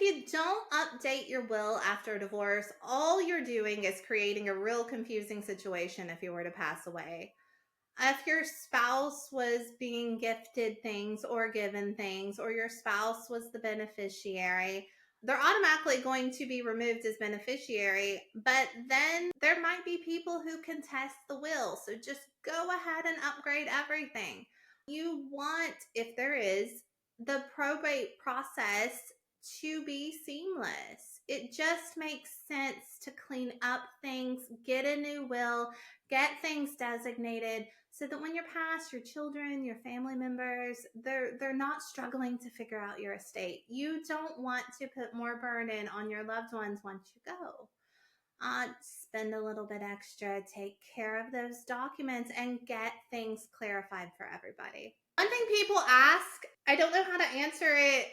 you don't update your will after a divorce, all you're doing is creating a real confusing situation if you were to pass away. If your spouse was being gifted things or given things, or your spouse was the beneficiary, they're automatically going to be removed as beneficiary. But then there might be people who contest the will. So just go ahead and upgrade everything. You want, if there is, the probate process to be seamless. It just makes sense to clean up things, get a new will, get things designated so that when you're past, your children, your family members, they're not struggling to figure out your estate. You don't want to put more burden on your loved ones once you go. Spend a little bit extra, take care of those documents, and get things clarified for everybody. One thing people ask, I don't know how to answer it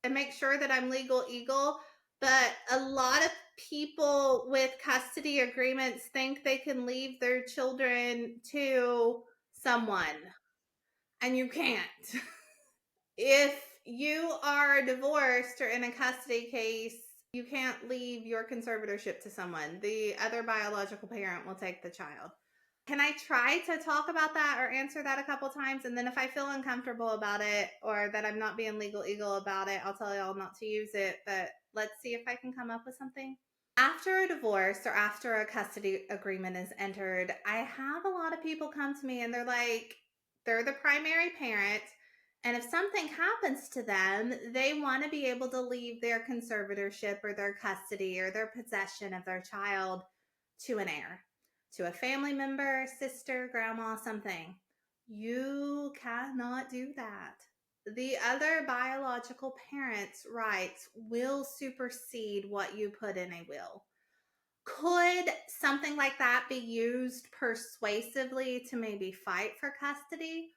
and make sure that I'm legal eagle, but a lot of people with custody agreements think they can leave their children to someone, and you can't. If you are divorced or in a custody case, you can't leave your conservatorship to someone. The other biological parent will take the child. Can I try to talk about that or answer that a couple times? And then if I feel uncomfortable about it or that I'm not being legal eagle about it, I'll tell y'all not to use it. But let's see if I can come up with something. After a divorce or after a custody agreement is entered, I have a lot of people come to me and they're like, they're the primary parent. And if something happens to them, they want to be able to leave their conservatorship or their custody or their possession of their child to an heir, to a family member, sister, grandma, something. You cannot do that. The other biological parent's rights will supersede what you put in a will. Could something like that be used persuasively to maybe fight for custody?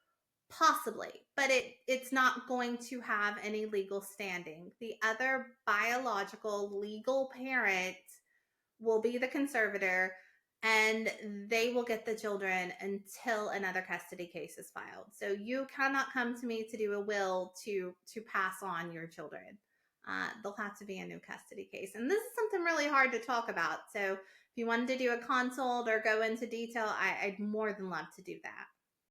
Possibly, but it's not going to have any legal standing. The other biological legal parent will be the conservator, and they will get the children until another custody case is filed. So you cannot come to me to do a will to pass on your children. There'll have to be a new custody case. And this is something really hard to talk about. So if you wanted to do a consult or go into detail, I'd more than love to do that.